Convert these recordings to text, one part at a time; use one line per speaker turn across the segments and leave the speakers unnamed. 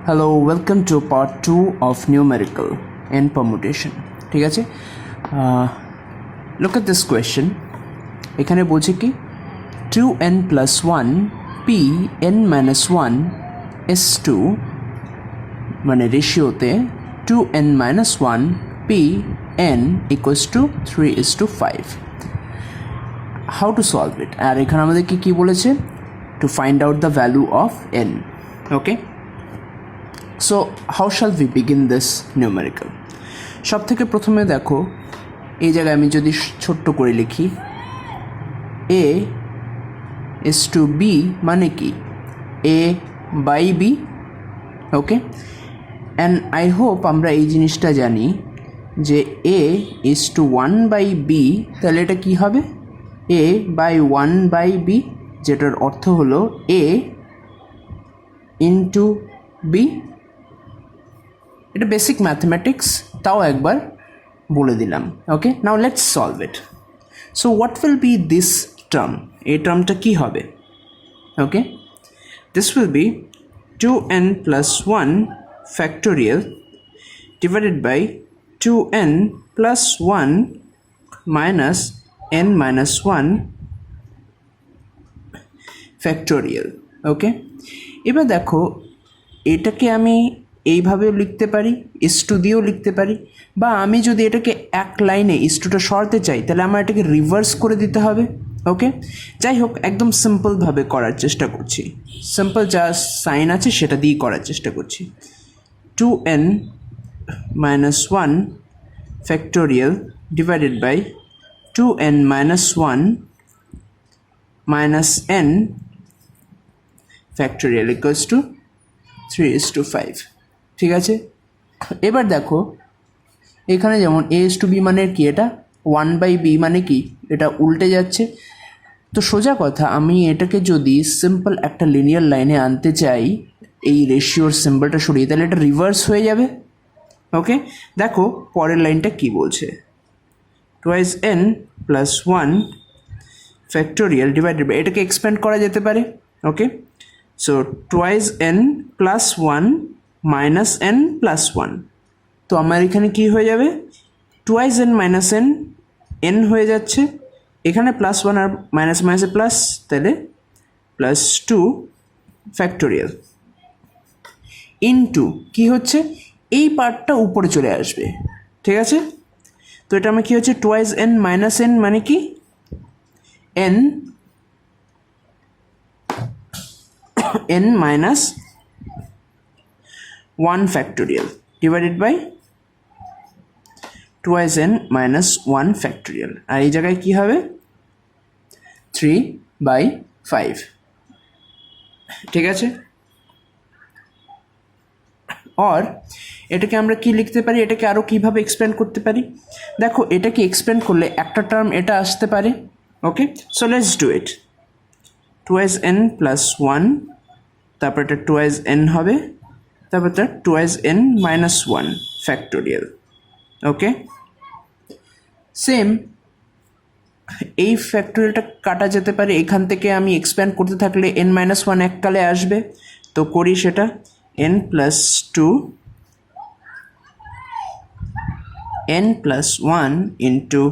Hello, welcome to part 2 of numerical and permutation. ঠিক আছে, look at this question. এখানে বলছে কি 2n plus 1 p n minus 1 is 2 মানে রেশিওতে 2n minus 1 p n equals to 3:5. How to solve it? আর এখানে আমাদের কি বলেছে to find out the value of n. Okay, so how shall we begin this numerical? সব থেকে প্রথমে দেখো এই জায়গায় আমি যদি ছোট্ট করে লিখি a is to b মানে কি a by b. Okay, and I hope আমরা এই জিনিসটা জানি যে a is to 1 by b, তাহলে এটা কি হবে a by 1 by b, যেটার অর্থ হলো a into b. এটা বেসিক ম্যাথমেটিক্স, তাও একবার বলে দিলাম। Okay, now let's solve it. So what will be this term? এই টার্মটা কি হবে? Okay, this will be 2n plus 1 factorial divided by 2n plus 1 minus n minus 1 factorial. ওকে, এবার দেখো এটাকে আমি এইভাবেও লিখতে পারি, ইস2 দিয়েও লিখতে পারি, বা আমি যদি এটাকে এক লাইনে ইস2টা সরাতে চাই তাহলে আমার এটাকে রিভার্স করে দিতে হবে। ওকে, যাই হোক একদম সিম্পলভাবে করার চেষ্টা করছি, সিম্পল যা সাইন আছে সেটা দিয়েই করার চেষ্টা করছি। 2n minus 1 factorial divided by 2n minus 1 minus n factorial equals to 3:5. ঠিক আছে, এবার দেখো এখানে যেমন a is to b মানে কি, এটা 1 by b মানে কি, এটা উল্টে যাচ্ছে। তো সোজা কথা, আমি এটাকে যদি সিম্পল একটা লিনিয়ার লাইনে আনতে চাই এই রেশিওর সিম্বলটা সরিয়ে, তাহলে এটা রিভার্স হয়ে যাবে। ওকে, দেখো পরের লাইনটা কি বলছে, twice n plus 1 factorial divided by, এটাকে এক্সপ্যান্ড করা যেতে পারে। Okay, so twice n plus 1 minus n plus 1, তো আমার এখানে কি হয়ে যাবে twice n minus n, n হয়ে যাচ্ছে, এখানে প্লাস 1 আর মাইনাস মাইনাসে প্লাস, তাহলে প্লাস 2 ফ্যাক্টোরিয়াল ইনটু কি হচ্ছে এই পার্টটা উপরে চলে আসবে। ঠিক আছে, তো এটা আমার কি হচ্ছে twice n minus n মানে কি n n minus 1 factorial divided by twice n minus 1 factorial, আর এই জায়গায় কি হবে 3/5। ঠিক আছে, আর এটাকে আমরা কি লিখতে পারি, এটাকে আরও কীভাবে এক্সপ্যান্ড করতে পারি? দেখো এটাকে এক্সপ্যান্ড করলে একটা টার্ম এটা আসতে পারে। Okay, so let's do it. twice n plus 1, তারপর এটা twice n হবে, তারপর এটা twice n minus 1 factorial. ওকে, সেম এই ফ্যাক্টোরিয়ালটা কাটা যেতে পারে, এখান থেকে আমি এক্সপ্যান্ড করতে থাকলে n minus 1 এককালে আসবে, তো করি সেটা n plus 2 n plus 1 into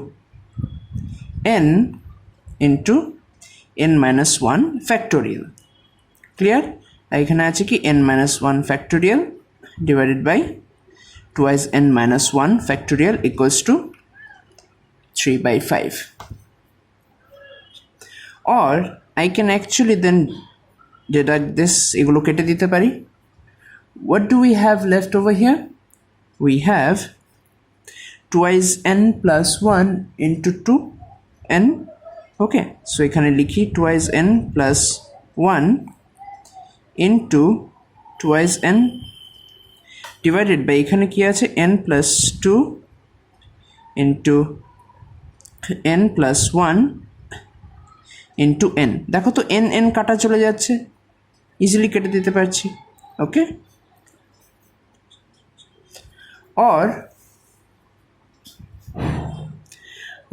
n into n minus 1 factorial. Clear? এখানে আছে কি n minus 1 factorial divided by twice n minus 1 factorial equals to 3/5. Or I can actually then deduct this, এগুলো কেটে দিতে পারি। What do we have left over here? We have twice n plus 1 into 2n. Okay, so এখানে লিখি twice n plus 1 into twice n divided by এখানে কি আছে n plus 2 into n plus 1 into n। দেখো তো n n কাটা চলে যাচ্ছে, ইজিলি কেটে দিতে পারছি। ওকে, or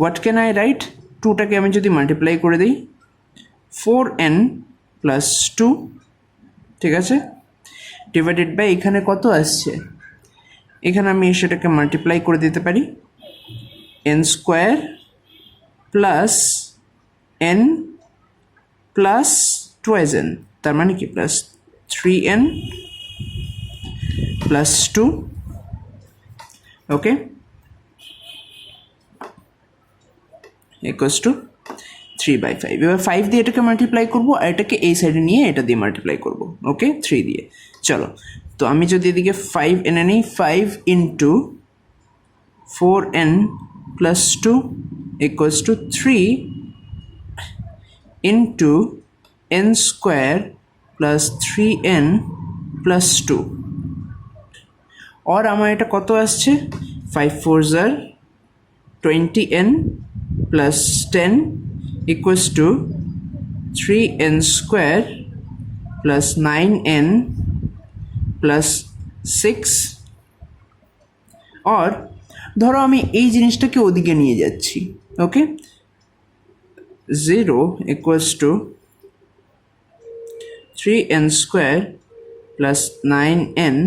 what can I write? 2টাকে আমি যদি মাল্টিপ্লাই করে দিই 4n plus 2, ঠিক আছে, ডিভাইডেড বাই এখানে কত আসছে, এখানে আমি সেটাকে মাল্টিপ্লাই করে দিতে পারি N square plus N plus twice N, তার মানে কি plus 3n plus 2, okay, equals to 3/5। এবার 5 দিয়ে এটাকে মাল্টিপ্লাই করবো আর এটাকে এই সাইডে নিয়ে এটা দিয়ে মাল্টিপ্লাই করবো, ওকে, 3 দিয়ে। চলো, তো আমি যদি এদিকে 5 এনে নিই, 5 into 4n plus 2 equals to 3 into n square plus 3n plus 2, और আমার এটা কত আসছে 5 4 jar 20n plus 10 equals two 3n square plus 9n plus 6, और ধরো আমি এই জিনিসটাকে ওদিকে নিয়ে যাচ্ছি, ওকে, 0 equals to 3n square plus 9n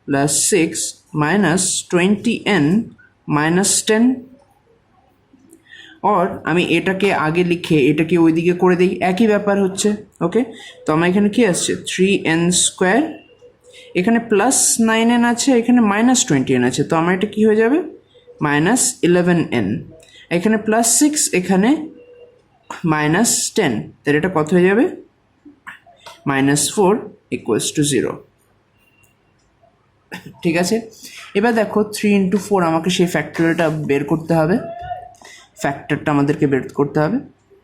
plus 6 minus 20n minus 10, और আমি এটাকে আগে লিখে এটাকে ওইদিকে করে দিই, একই ব্যাপার হচ্ছে, ওকে। তো আমার এখানে কি আসছে 3n স্কোয়ার, এখানে প্লাস 9n আছে, এখানে মাইনাস 20n আছে, তো আমার এটা কী হয়ে যাবে মাইনাস 11n, এখানে প্লাস 6, এখানে মাইনাস 10, তাহলে এটা কত হয়ে যাবে মাইনাস 4 ইকুয়ালস টু 0, ঠিক আছে। এবার দেখো 3 ইন্টু 4 আমাকে সেই ফ্যাক্টরটা বের করতে হবে, ফ্যাক্টরটা আমাদেরকে বের করতে হবে।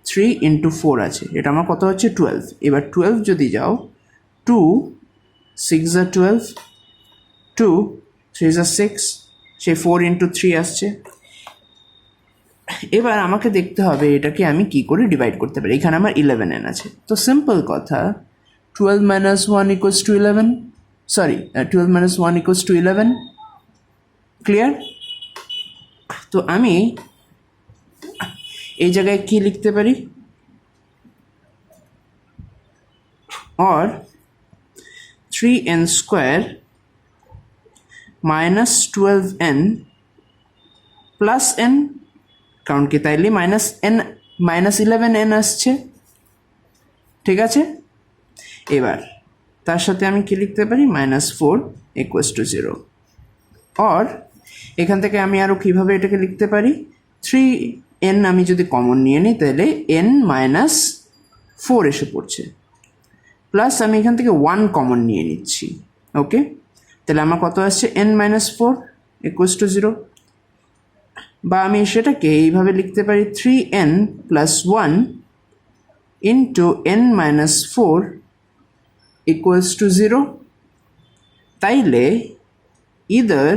3 ইন্টু 4 আছে, এটা আমার কত হচ্ছে 12, এবার 12 যদি যাও 2 6 जार 12, 2 3 जार 6, সেই 4 ইন্টু 3 আসছে। এবার আমাকে দেখতে হবে এটাকে আমি কি করে ডিভাইড করতে পারি, এখানে আমার 11n আছে, তো সিম্পল কথা 12 minus 1 equals to 11, sorry 12 minus 1 equals to 11, clear. তো আমি এই জায়গায় কি লিখতে পারি, और 3n square minus 12n plus n, কারণ কি তাইলে মাইনাস n মাইনাস 11n আসছে, ঠিক আছে। এবার তার সাথে আমি কি লিখতে পারি মাইনাস 4 ইকুয়ালস টু 0, और এখান থেকে আমি আরও কীভাবে এটাকে লিখতে পারি 3n আমি যদি কমন নিয়ে নিই তাহলে n মাইনাস 4 এসে পড়ছে, প্লাস আমি এখান থেকে 1 কমন নিয়ে নিচ্ছি, ওকে, তাহলে আমার কত আসছে n মাইনাস 4 ইকুয়ালস টু 0, বা আমি সেটাকে এইভাবে লিখতে পারি 3n plus 1 into n minus 4 equals to 0, তাইলে either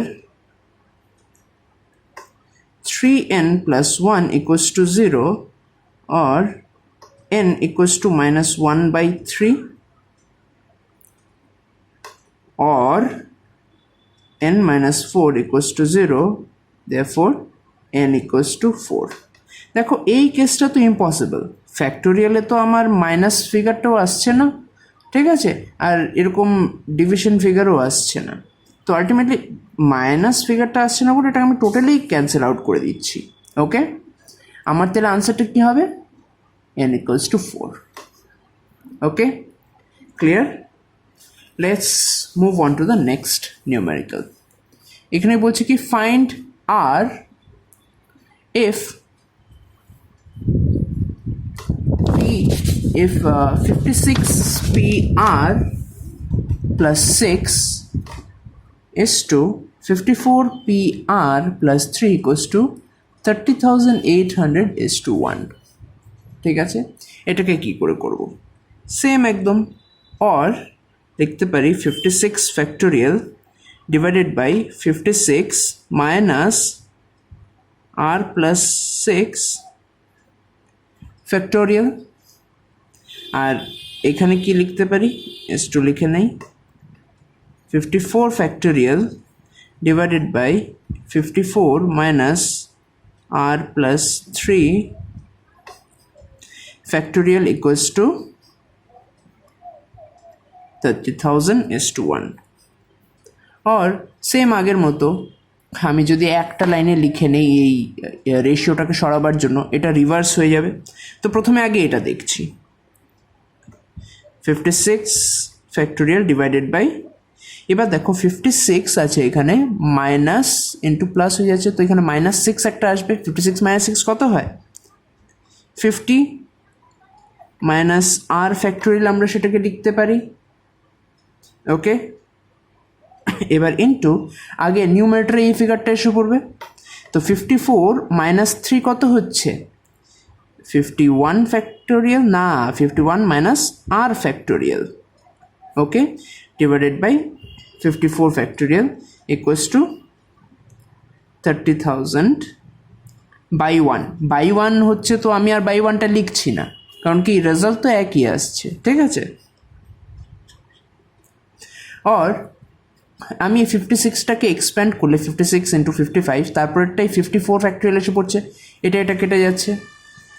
3n plus 1 equals to 0 or n equals to minus 1 by 3 or n minus 4 equals to 0, therefore n equals to 4। দেখো এই কেসটা তো ইম্পসিবল, ফ্যাক্টোরিয়ালে তো আমার মাইনাস ফিগারটাও আসছে না, ঠিক আছে, আর এরকম ডিভিশন ফিগারও আসছে না, তো আলটিমেটলি মাইনাস ফিগারটা আসছে না বলে এটা আমি টোটালি ক্যান্সেল আউট করে দিচ্ছি, ওকে। আমার তাহলে আনসারটা কী হবে n equals to 4, okay, clear. Let's move on to the next numerical. এখানে বলছে কি find r if 56pr plus 6 is to 54pr plus 3 equals to 30,800 is to 1, ঠিক আছে। এটাকে কি করে করব, সেম একদম, or লিখতে পারি 56 factorial divided by 56 minus r plus 6 factorial, আর এখানে কি লিখতে পারি এস টু লিখে নেই 54 factorial divided by 54 minus r plus 3 factorial equals to 30,000:1 और সেম আগের মতো আমি যদি একটা লাইনে লিখে নেই এই রেশিওটাকে সরাবার জন্য, এটা রিভার্স হয়ে যাবে। তো প্রথমে আগে এটা দেখছি, 56 ফ্যাক্টোরিয়াল ডিভাইডেড বাই, এবার দেখো 56 আছে এখানে, মাইনাস ইন্টু প্লাস হয়ে যাচ্ছে, তো এখানে -6 একটা আসবে। 56 - 6 কত হয়? 50 মাইনাস আর ফ্যাক্টোরিয়াল আমরা সেটাকে লিখতে পারি, ওকে। এবার ইন্টু, আগে নিউমারেটরে এই ফিগারটা এসে পড়বে, তো 54 - 3 কত হচ্ছে? 51 ফ্যাক্টোরিয়াল, না 51 minus r factorial, okay, divided by 54 factorial equals to 30,000/1 হচ্ছে, তো আমি আর /1টা লিখছি না, কারণ কি রেজাল্ট তো একই আসছে, ঠিক আছে। আর আমি 56টাকে এক্সপ্যান্ড করলে 56 ইন্টু 55, তারপরেরটাই 54 ফ্যাক্টোরিয়াল এসে পড়ছে, এটা কেটে যাচ্ছে,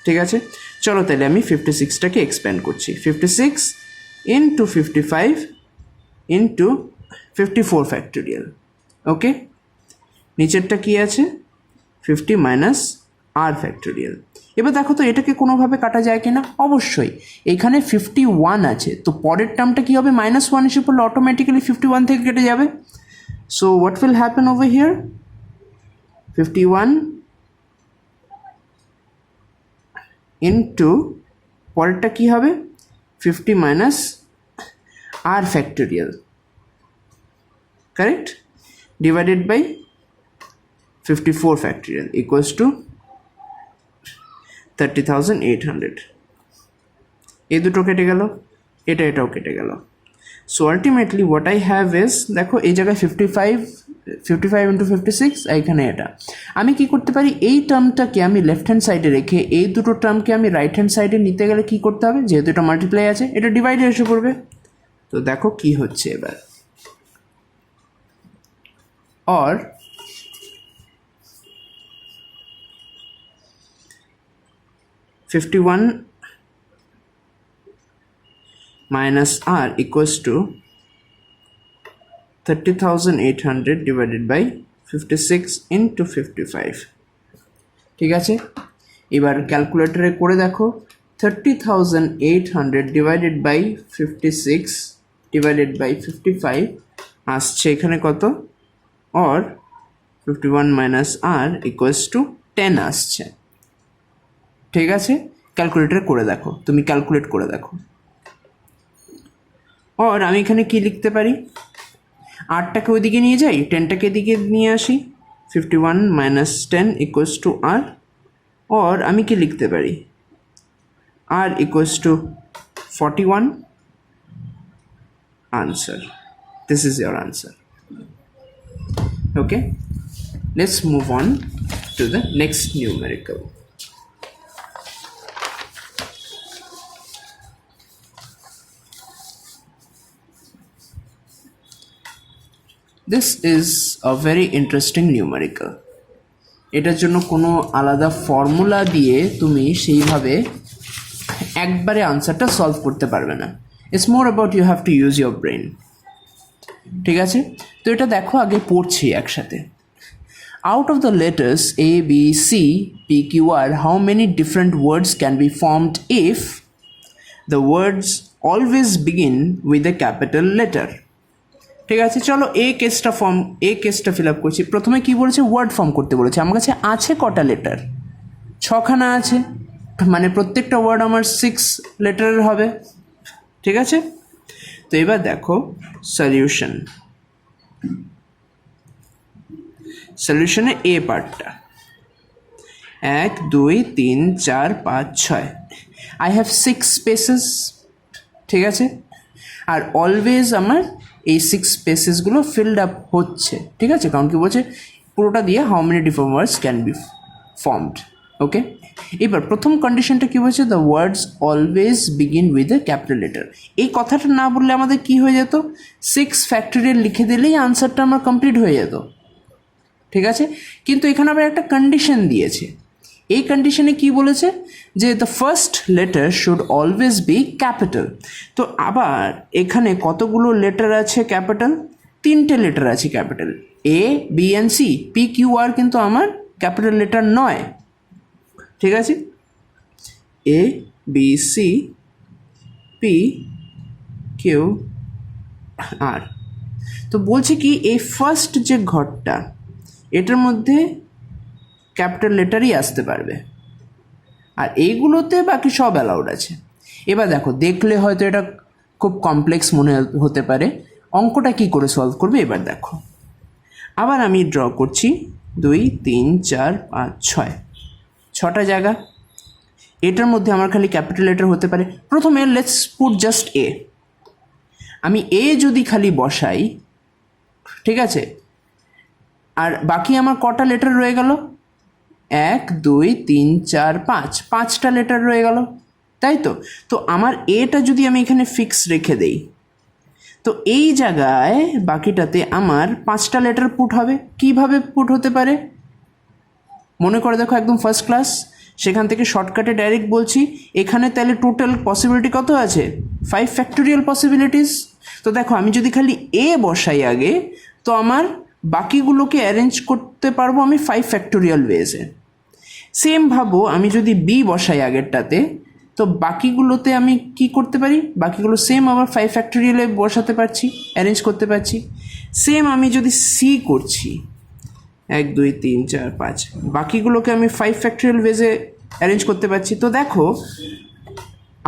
ঠিক আছে। চলো তাহলে আমি 56টাকে এক্সপ্যান্ড করছি, 56 ইন্টু 55 ইন্টু 54 ফ্যাক্টোরিয়াল, ওকে। নিচেরটা কি আছে? 50 মাইনাস আর ফ্যাক্টোরিয়াল। এবার দেখো তো এটাকে কোনোভাবে কাটা যায় কিনা, অবশ্যই। এখানে 51 আছে, তো পরের টার্মটা কী হবে? -1 এসে পড়লে অটোমেটিক্যালি 51 থেকে কেটে যাবে। So what will happen over here? 51 into পরেরটা কী হবে? 50 minus r factorial, correct, divided by 54 factorial equals to 30,800। এই দুটো কেটে গেল, এটাও কেটে গেল। So ultimately what I have is, দেখো এই জায়গায় 55 ইন্টু 56, এখানে এটা আমি কি করতে পারি, এই টার্মটাকে আমি লেফট হ্যান্ড সাইডে রেখে এই দুটো টার্মকে আমি রাইট হ্যান্ড সাইডে নিতে গেলে কি করতে হবে? যেহেতু এটা মাল্টিপ্লাই আছে, এটা ডিভাইডে এসে পড়বে। তো দেখো কি হচ্ছে এবার, और 51 minus r equals to 30,800 divided by 56 into 55, ঠিক আছে। এবার ক্যালকুলেটরে করে দেখো, 30,800 divided by 56 divided by 55 আসছে এখানে কত? और 51 মাইনাস আর ইকুয়ালস টু 10 আসছে, ঠিক আছে। ক্যালকুলেটরে করে দেখো, তুমি ক্যালকুলেট করে দেখো। আর আমি এখানে কি লিখতে পারি? 8টাকে ওইদিকে নিয়ে যাই, 10টাকে এদিকে নিয়ে আসি, 51 মাইনাস 10 ইকুয়ালস টু আর। আর আমি কি লিখতে পারি? R equals to 41। Answer, this is your answer. Okay, let's move on to the next numerical. This is a very interesting numerical. এটার জন্য কোনো আলাদা ফর্মুলা দিয়ে তুমি সেইভাবে একবারে আনসারটা সলভ করতে পারবে না। It's more about you have to use your brain. ঠিক আছে, তো এটা দেখো আগে পড়ছি একসাথে। Out of the letters A, B, C, P, Q, R, how many different words can be formed if the words always begin with a capital letter? ঠিক আছে, চলো এই কেসটা ফিল আপ করছি। প্রথমে কি বলেছে? ওয়ার্ড ফর্ম করতে বলেছে। আমার কাছে আছে কটা লেটার? 6খানা আছে, মানে প্রত্যেকটা ওয়ার্ড আমার 6 লেটারের হবে, ঠিক আছে। তো এবার দেখো সলিউশনে এ পার্টটা 1 2 3 4 5 6, আই হ্যাভ 6 স্পেসেস, ঠিক আছে। আর অলওয়েজ আমার এই 6 স্পেসেসগুলো ফিল্ড আপ হচ্ছে, ঠিক আছে, কারণ কি বলছে পুরোটা দিয়ে how many different words can be formed, okay. এবার প্রথম কন্ডিশনটা কী বলছে? The words always begin with a capital letter. এই কথাটা না বললে আমাদের কি হয়ে যেত? 6 ফ্যাক্টোরিয়াল লিখে দিলেই আনসারটা আমার কমপ্লিট হয়ে যেত, ঠিক আছে। কিন্তু এখানে আবার একটা কন্ডিশন দিয়েছে। এই কন্ডিশনে কি বলেছে? যে the first letter should always be capital. তো আবার এখানে কতগুলো লেটার আছে ক্যাপিটাল? 3টে লেটার আছে capital, A B and C. P Q R কিন্তু আমার ক্যাপিটাল লেটার নয়, ঠিক আছে? A B C P Q R. তো বলছে কি এই ফার্স্ট যে ঘরটা এটার মধ্যে ক্যাপিটাল লেটারই আসতে পারবে, আর এইগুলোতে বাকি সব অ্যালাউড আছে। এবার দেখো, দেখলে হয়তো এটা খুব কমপ্লেক্স মনে হতে পারে, অঙ্কটা কি করে সলভ করবে এবার দেখো। আবার আমি ড্র করছি 2 3 4 5 6, 6টা জায়গা। এটার মধ্যে আমার খালি ক্যাপিটাল লেটার হতে পারে। প্রথমে লেটস পুট জাস্ট এ। আমি এ যদি খালি বসাই, ঠিক আছে, আর বাকি আমার কটা লেটার রয়ে গেল? 1 2 3 4 5, 5টা লেটার রয়ে গেল, তাই তো? তো আমার এটা যদি আমি এখানে ফিক্স রেখে দেই, তো এই জায়গায় বাকিটাতে আমার 5টা লেটার পুট হবে। কিভাবে পুট হতে পারে মনে করে দেখো, একদম ফার্স্ট ক্লাস, সেখান থেকে শর্টকাটে ডাইরেক্ট বলছি। এখানে তাহলে টোটাল পসিবিলিটি কত আছে? 5 ফ্যাক্টোরিয়াল পসিবিলিটিস। তো দেখো, আমি যদি খালি এ বসাই আগে, তো আমার বাকিগুলোকে অ্যারেঞ্জ করতে পারবো আমি 5 ফ্যাক্টোরিয়াল ওয়েজে। সেম ভাবো, আমি যদি বি বসাই আগেরটাতে, তো বাকিগুলোতে আমি কি করতে পারি? বাকিগুলো সেম আবার 5 ফ্যাক্টোরিয়ালে বসাতে পারছি, অ্যারেঞ্জ করতে পারছি। সেম আমি যদি সি করছি 1 2 3 4 5, বাকিগুলোকে আমি 5 ফ্যাক্টোরিয়াল ওয়েজে অ্যারেঞ্জ করতে পারছি। তো দেখো,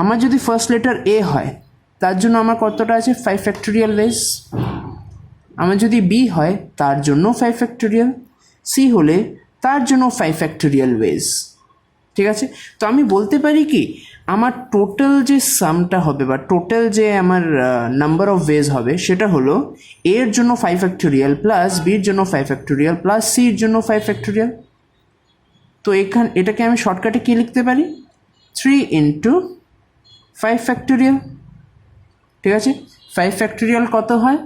আমার যদি ফার্স্ট লেটার এ হয়, তার জন্য আমার কতটা আছে? 5 ফ্যাক্টোরিয়াল ওয়েজ। আমার যদি বি হয়, তার জন্য 5 ফ্যাক্টোরিয়াল। সি হলে তার জন্য 5 ফ্যাক্টোরিয়াল ওয়েজ, ঠিক আছে? তো আমি বলতে পারি কি, আমার টোটাল যে সামটা হবে বা টোটাল যে আমার নাম্বার অফ ওয়েজ হবে, সেটা হলো এর জন্য 5 ফ্যাক্টোরিয়াল প্লাস বির জন্য 5 ফ্যাক্টোরিয়াল প্লাস সির জন্য 5 ফ্যাক্টোরিয়াল। তো এটাকে আমি শর্টকাটে কী লিখতে পারি? 3 × 5 ফ্যাক্টোরিয়াল, ঠিক আছে? 5 ফ্যাক্টোরিয়াল কত হয়?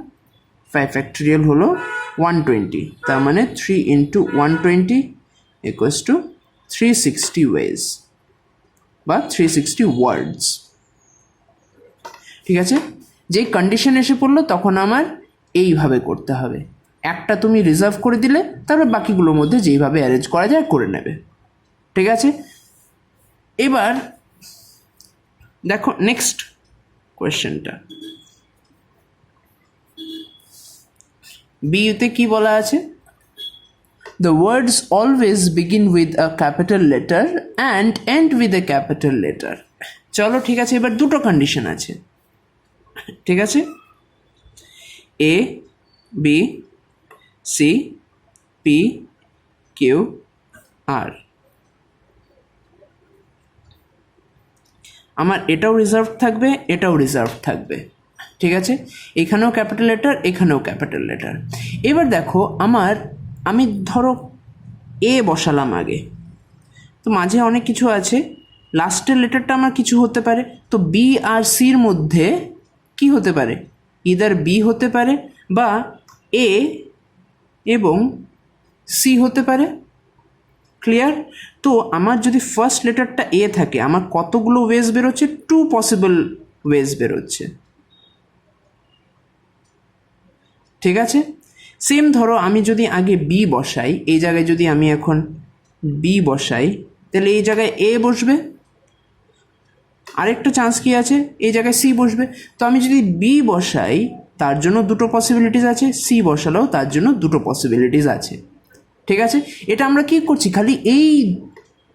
5 ফ্যাক্টোরিয়াল হলো 120, তার মানে 3 × 120 = 360 ওয়েজ বা 360 ওয়ার্ডস, ঠিক আছে? যেই কন্ডিশন এসে পড়লো তখন আমার এইভাবে করতে হবে। একটা তুমি রিজার্ভ করে দিলে, তারপর বাকিগুলোর মধ্যে যেইভাবে অ্যারেঞ্জ করা যায় করে নেবে, ঠিক আছে? এবার দেখো নেক্সট কোয়েশ্চেনটা, বিতে কি বলা আছে? The words always begin with a capital letter and end with a capital letter. চলো ঠিক আছে, এবার দুটো কন্ডিশন আছে, ঠিক আছে? A B C P Q আর। আমার এটাও রিজার্ভ থাকবে, এটাও রিজার্ভ থাকবে, ঠিক আছে? এখানেও ক্যাপিটাল লেটার, এখানেও ক্যাপিটাল লেটার। এবার দেখো, আমি ধরো এ বসালাম আগে, তো মাঝে অনেক কিছু আছে, লাস্টের লেটারটা আমার কিছু হতে পারে। তো বি আর সির মধ্যে কি হতে পারে? ইদার বি হতে পারে বা এ এবং সি হতে পারে, ক্লিয়ার? তো আমার যদি ফার্স্ট লেটারটা এ থাকে, আমার কতগুলো ওয়েজ বেরোচ্ছে? 2 পসিবল ওয়েজ বেরোচ্ছে, ঠিক আছে? সেম ধরো, আমি যদি আগে বি বসাই, এই জায়গায় যদি আমি এখন বি বসাই, তাহলে এই জায়গায় এ বসবে। আরেকটা চান্স কি আছে? এই জায়গায় সি বসবে। তো আমি যদি বি বসাই, তার জন্য 2টো পসিবিলিটিস আছে, সি বসালেও তার জন্য 2টো পসিবিলিটিস আছে, ঠিক আছে? এটা আমরা কি করছি? খালি এই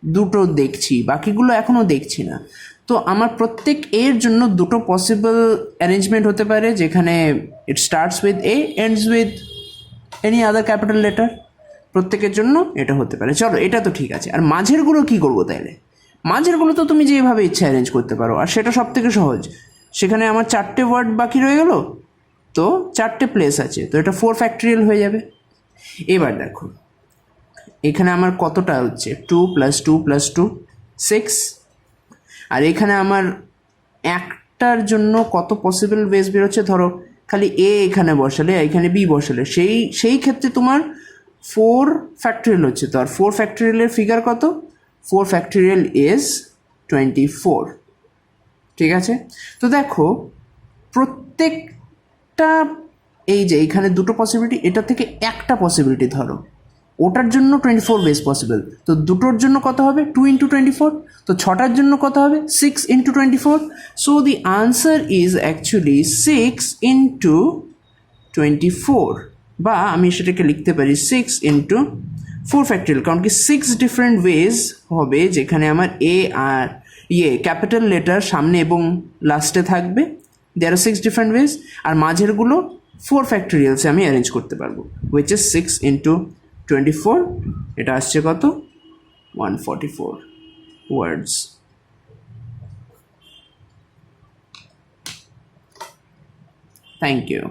দুটো দেখছি, বাকিগুলো এখনও দেখছি না। তো আমার প্রত্যেক এর জন্য 2টো পসিবল অ্যারেঞ্জমেন্ট হতে পারে, যেখানে it starts with a, ends with any other capital letter. প্রত্যেকের জন্য এটা হতে পারে। চলো, এটা তো ঠিক আছে। আর মাঝেরগুলো কি করবো তাইলে? মাঝেরগুলো তো তুমি যেভাবে ইচ্ছা অ্যারেঞ্জ করতে পারো, আর সেটা সব থেকে সহজ। সেখানে আমার 4টে ওয়ার্ড বাকি রয়ে গেল, তো 4টে প্লেস আছে, তো এটা 4 ফ্যাক্টোরিয়াল হয়ে যাবে। এবার দেখো, এখানে আমার কতটা হচ্ছে? 2 + 2 + 2 6। আর এখানে আমার একটার জন্য কত পসিবল ওয়েজ বেরোচ্ছে? ধরো খালি এ এখানে বসালে, এখানে বি বসালে, সেই ক্ষেত্রে তোমার 4 ফ্যাক্টোরিয়াল হচ্ছে। তো আর 4 ফ্যাক্টোরিয়ালের ফিগার কত? 4 ফ্যাক্টোরিয়াল ইজ 24। ঠিক আছে, তো দেখো প্রত্যেকটা এই যে এখানে দুটো পসিবিলিটি, এটা থেকে একটা পসিবিলিটি ধরো, ওটার জন্য 24 বেস পসিবল, তো দুটোর জন্য কত হবে 2 ইন্টু 24, তো ছটার জন্য কত হবে 6 into 24, so the answer is actually 6 into 24, বা আমি সেটাকে লিখতে পারি 6 ইন্টু 4 ফ্যাক্টরিয়াল, কারণ কি 6 ডিফারেন্ট ওয়েজ হবে যেখানে আমার এ আর ক্যাপিটাল লেটার সামনে এবং লাস্টে থাকবে, দেয়ার আর 6 ডিফারেন্ট ওয়েজ, আর মাঝেরগুলো 4 ফ্যাক্টরিয়ালসে আমি অ্যারেঞ্জ করতে পারবো, হুইচ ইজ 6 ইন্টু 24, এটা আসছে কত 144 ওয়ার্ডস। Thank you.